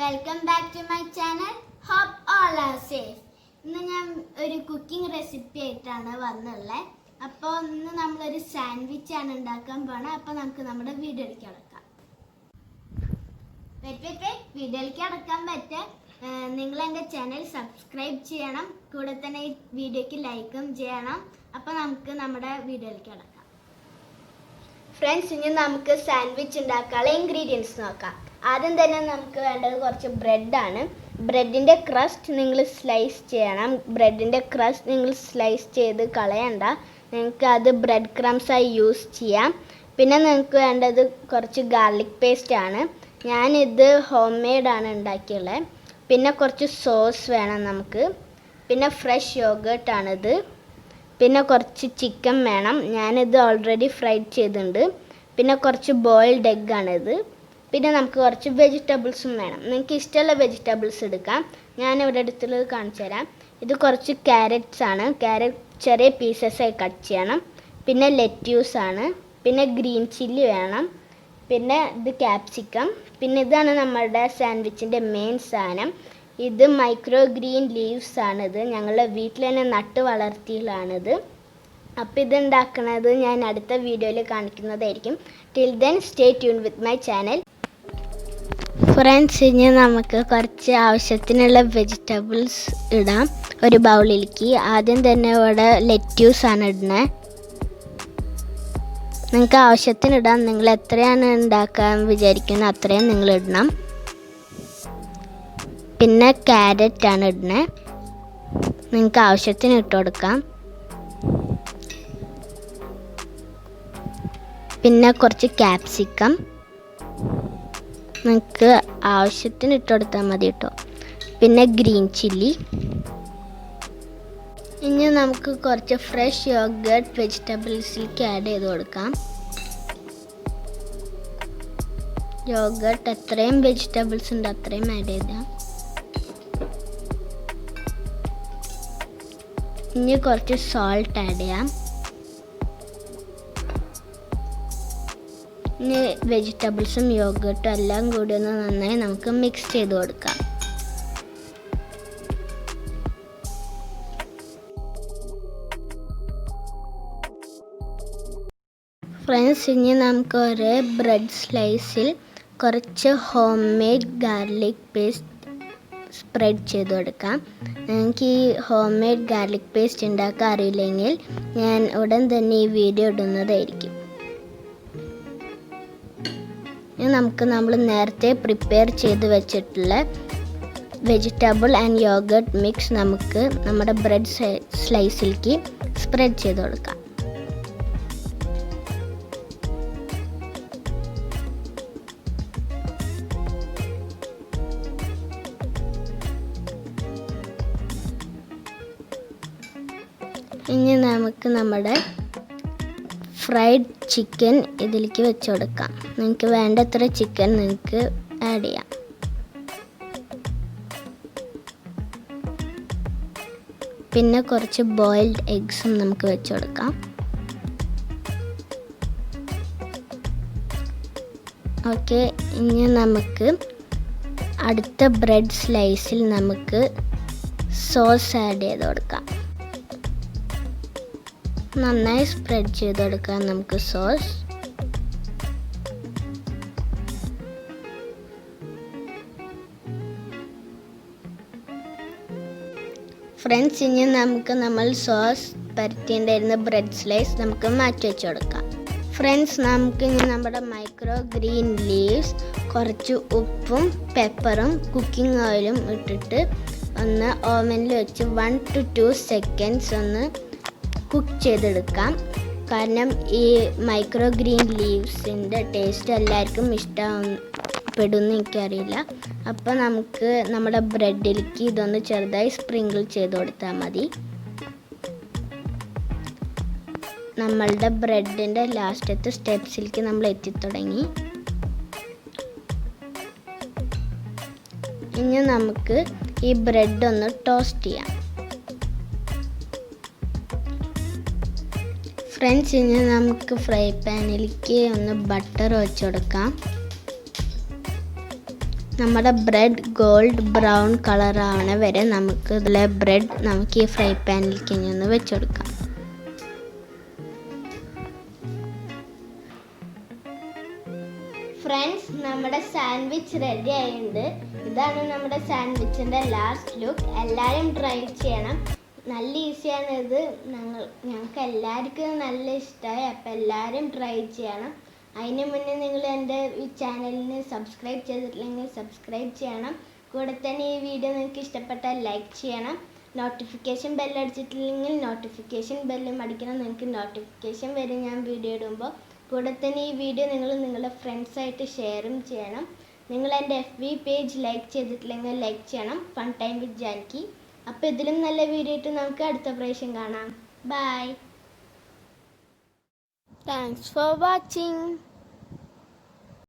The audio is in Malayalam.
Welcome back to my channel. Hope all are safe. ഇന്ന് ഞാൻ ഒരു കുക്കിംഗ് റെസിപ്പി ആയിട്ടാണ് വന്നുള്ളത്. അപ്പോൾ ഇന്ന് നമ്മളൊരു സാൻഡ്വിച്ച് ആണ് ഉണ്ടാക്കാൻ പോണത്. അപ്പോൾ നമുക്ക് നമ്മുടെ വീഡിയോയിലേക്ക് കടക്കാം. വീഡിയോയിലേക്ക് കടക്കാൻ പറ്റുക നിങ്ങൾ എൻ്റെ ചാനൽ സബ്സ്ക്രൈബ് ചെയ്യണം, കൂടെ തന്നെ ഈ വീഡിയോയ്ക്ക് ലൈക്കും ചെയ്യണം. അപ്പോൾ നമുക്ക് നമ്മുടെ വീഡിയോയിലേക്ക് കടക്കാം. ഫ്രണ്ട്സ്, ഇനി നമുക്ക് സാൻഡ്വിച്ച് ഉണ്ടാക്കാനുള്ള ഇൻഗ്രീഡിയൻസ് നോക്കാം. ആദ്യം തന്നെ നമുക്ക് വേണ്ടത് കുറച്ച് ബ്രെഡാണ്. ബ്രെഡിൻ്റെ ക്രസ്റ്റ് നിങ്ങൾ സ്ലൈസ് ചെയ്യണം. ബ്രെഡിൻ്റെ ക്രസ്റ്റ് നിങ്ങൾ സ്ലൈസ് ചെയ്ത് കളയണ്ട, നിങ്ങൾക്ക് അത് ബ്രെഡ് ക്രംസായി യൂസ് ചെയ്യാം. പിന്നെ നിങ്ങൾക്ക് വേണ്ടത് കുറച്ച് ഗാർലിക് പേസ്റ്റ് ആണ്. ഞാനിത് ഹോം മെയ്ഡാണ് ഉണ്ടാക്കിയുള്ളത്. പിന്നെ കുറച്ച് സോസ് വേണം നമുക്ക്. പിന്നെ ഫ്രഷ് യോഗേർട്ടാണിത്. പിന്നെ കുറച്ച് ചിക്കൻ വേണം. ഞാനിത് ഓൾറെഡി ഫ്രൈഡ് ചെയ്തിട്ടുണ്ട്. പിന്നെ കുറച്ച് ബോയിൽഡ് എഗ്ഗാണിത്. പിന്നെ നമുക്ക് കുറച്ച് വെജിറ്റബിൾസും വേണം. നിങ്ങൾക്ക് ഇഷ്ടമുള്ള വെജിറ്റബിൾസ് എടുക്കാം. ഞാനിവിടെ എടുത്തുള്ളത് കാണിച്ചു തരാം. ഇത് കുറച്ച് ക്യാരറ്റ്സ് ആണ്. ക്യാരറ്റ് ചെറിയ പീസസായി കട്ട് ചെയ്യണം. പിന്നെ ലെറ്റ്യൂസ് ആണ്. പിന്നെ ഗ്രീൻ ചില്ലി വേണം. പിന്നെ ഇത് ക്യാപ്സിക്കം. പിന്നെ ഇതാണ് നമ്മുടെ സാൻഡ്വിച്ചിൻ്റെ മെയിൻ സാധനം. ഇത് മൈക്രോ ഗ്രീൻ ലീവ്സ് ആണിത്. ഞങ്ങളുടെ വീട്ടിൽ തന്നെ നട്ട് വളർത്തിയതാണിത്. അപ്പോൾ ഇത് ഉണ്ടാക്കുന്നത് ഞാൻ അടുത്ത വീഡിയോയിൽ കാണിക്കുന്നതായിരിക്കും. Till then stay tune with my channel. Friends, ഇനി നമുക്ക് കുറച്ച് ആവശ്യത്തിനുള്ള വെജിറ്റബിൾസ് ഇടാം ഒരു ബൗളിലേക്ക്. ആദ്യം തന്നെ ഇവിടെ ലെറ്റ്യൂസ് ആണ് ഇടുന്നത്. നിങ്ങൾക്ക് ആവശ്യത്തിന് ഇടാം. നിങ്ങൾ എത്രയാണ് ഉണ്ടാക്കാൻ വിചാരിക്കുന്നത് അത്രയും നിങ്ങൾ ഇടണം. പിന്നെ ക്യാരറ്റ് ആണ് ഇടുന്നത്. നിങ്ങൾക്ക് ആവശ്യത്തിന് ഇട്ട് കൊടുക്കാം. പിന്നെ കുറച്ച് ക്യാപ്സിക്കം നിങ്ങൾക്ക് ആവശ്യത്തിന് ഇട്ട് കൊടുത്താൽ മതി കേട്ടോ. പിന്നെ ഗ്രീൻ ചില്ലി. ഇനി നമുക്ക് കുറച്ച് ഫ്രഷ് യോഗേർട്ട് വെജിറ്റബിൾസിലേക്ക് ആഡ് ചെയ്ത് കൊടുക്കാം. യോഗേർട്ട് എത്രയും വെജിറ്റബിൾസ് ഉണ്ട് അത്രയും ആഡ് ചെയ്താൽ. ഇനി കുറച്ച് സോൾട്ട് ആഡ് ചെയ്യാം. ഇനി വെജിറ്റബിൾസും യോഗേർട്ടും എല്ലാം കൂടി ഒന്ന് നന്നായി നമുക്ക് മിക്സ് ചെയ്ത് കൊടുക്കാം. ഫ്രണ്ട്സ്, ഇനി നമുക്ക് ഒരു ബ്രെഡ് സ്ലൈസിൽ കുറച്ച് home made garlic paste spread ചെയ്ത് കൊടുക്കാം. നിങ്ങൾക്ക് ഈ ഹോം മെയ്ഡ് ഗാർലിക് പേസ്റ്റ് ഉണ്ടാക്കാൻ അറിയില്ലെങ്കിൽ ഞാൻ ഉടൻ തന്നെ ഈ വീഡിയോ ഇടുന്നതായിരിക്കും. ഇനി നമുക്ക് നമ്മൾ നേരത്തെ പ്രിപ്പയർ ചെയ്ത് വെച്ചിട്ടുള്ള വെജിറ്റബിൾ ആൻഡ് യോഗേർട്ട് മിക്സ് നമുക്ക് നമ്മുടെ ബ്രെഡ് സ്ലൈസിലേക്ക് സ്പ്രെഡ് ചെയ്ത് കൊടുക്കാം. ഇനി നമുക്ക് നമ്മുടെ ഫ്രൈഡ് ചിക്കൻ ഇതിലേക്ക് വെച്ച് കൊടുക്കാം. നിങ്ങൾക്ക് വേണ്ടത്ര ചിക്കൻ നിങ്ങൾക്ക് ആഡ് ചെയ്യാം. പിന്നെ കുറച്ച് ബോയിൽഡ് എഗ്സും നമുക്ക് വെച്ച് കൊടുക്കാം. ഓക്കെ, ഇനി നമുക്ക് അടുത്ത ബ്രെഡ് സ്ലൈസിൽ നമുക്ക് സോസ് ആഡ് ചെയ്ത് കൊടുക്കാം. നന്നായി സ്പ്രെഡ് ചെയ്ത് കൊടുക്കാം നമുക്ക് സോസ്. ഫ്രണ്ട്സ്, ഇനി നമുക്ക് നമ്മൾ സോസ് പരത്തിണ്ടായിരുന്ന ബ്രെഡ് സ്ലൈസ് നമുക്ക് മാറ്റി വെച്ച് കൊടുക്കാം. ഫ്രണ്ട്സ്, നമുക്ക് ഇനി നമ്മുടെ മൈക്രോ ഗ്രീൻ ലീവ്സ് കുറച്ച് ഉപ്പും പെപ്പറും കുക്കിംഗ് ഓയിലും ഇട്ടിട്ട് ഒന്ന് ഓവനിൽ വെച്ച് 1 to 2 seconds ഒന്ന് കുക്ക് ചെയ്തെടുക്കാം. കാരണം ഈ മൈക്രോ ഗ്രീൻ ലീവ്സിൻ്റെ ടേസ്റ്റ് എല്ലാവർക്കും ഇഷ്ടപ്പെടുമെന്ന് എനിക്കറിയില്ല. അപ്പോൾ നമുക്ക് നമ്മുടെ ബ്രെഡിലേക്ക് ഇതൊന്ന് ചെറുതായി സ്പ്രിങ്കിൾ ചെയ്ത് കൊടുത്താൽ മതി. നമ്മളുടെ ബ്രെഡിൻ്റെ ലാസ്റ്റത്തെ സ്റ്റെപ്സിലേക്ക് നമ്മൾ എത്തിത്തുടങ്ങി. ഇനി നമുക്ക് ഈ ബ്രെഡ് ഒന്ന് ടോസ്റ്റ് ചെയ്യാം. ഫ്രണ്ട്സ്, ഇനി നമുക്ക് ഫ്രൈ പാനിലേക്ക് ഒന്ന് ബട്ടർ വെച്ച് കൊടുക്കാം. നമ്മുടെ ബ്രെഡ് ഗോൾഡ് ബ്രൗൺ കളർ ആവണ വരെ നമുക്ക് ഇതിലെ ബ്രെഡ് നമുക്ക് ഈ ഫ്രൈ പാനിലേക്ക് ഒന്ന് വെച്ചെടുക്കാം. ഫ്രണ്ട്സ്, നമ്മുടെ സാൻഡ്വിച്ച് റെഡി ആയിട്ടുണ്ട്. ഇതാണ് നമ്മുടെ സാൻഡ്വിച്ചിൻ്റെ ലാസ്റ്റ് ലുക്ക്. എല്ലാവരും ട്രൈ ചെയ്യണം. നല്ല ഈസിയാണ് ഇത്. ഞങ്ങൾക്ക് എല്ലാവർക്കും നല്ല ഇഷ്ടമായി. അപ്പോൾ എല്ലാവരും ട്രൈ ചെയ്യണം. അതിന് മുന്നേ നിങ്ങൾ എൻ്റെ ഈ ചാനലിന് സബ്സ്ക്രൈബ് ചെയ്തിട്ടില്ലെങ്കിൽ സബ്സ്ക്രൈബ് ചെയ്യണം. കൂടെ തന്നെ ഈ വീഡിയോ നിങ്ങൾക്ക് ഇഷ്ടപ്പെട്ടാൽ ലൈക്ക് ചെയ്യണം. നോട്ടിഫിക്കേഷൻ ബെല്ലടിച്ചിട്ടില്ലെങ്കിൽ നോട്ടിഫിക്കേഷൻ ബെല്ലും അടിക്കണം. നിങ്ങൾക്ക് നോട്ടിഫിക്കേഷൻ വരും ഞാൻ വീഡിയോ ഇടുമ്പോൾ. കൂടെ തന്നെ ഈ വീഡിയോ നിങ്ങൾ നിങ്ങളുടെ ഫ്രണ്ട്സായിട്ട് ഷെയറും ചെയ്യണം. നിങ്ങൾ എൻ്റെ FB പേജ് ലൈക്ക് ചെയ്തിട്ടില്ലെങ്കിൽ ലൈക്ക് ചെയ്യണം. Fun time with Janki. അപ്പോൾ ഇതിലും നല്ല വീഡിയോ ആയിട്ട് നമുക്ക് അടുത്ത പ്രാവശ്യം കാണാം. ബൈ. Thanks for watching.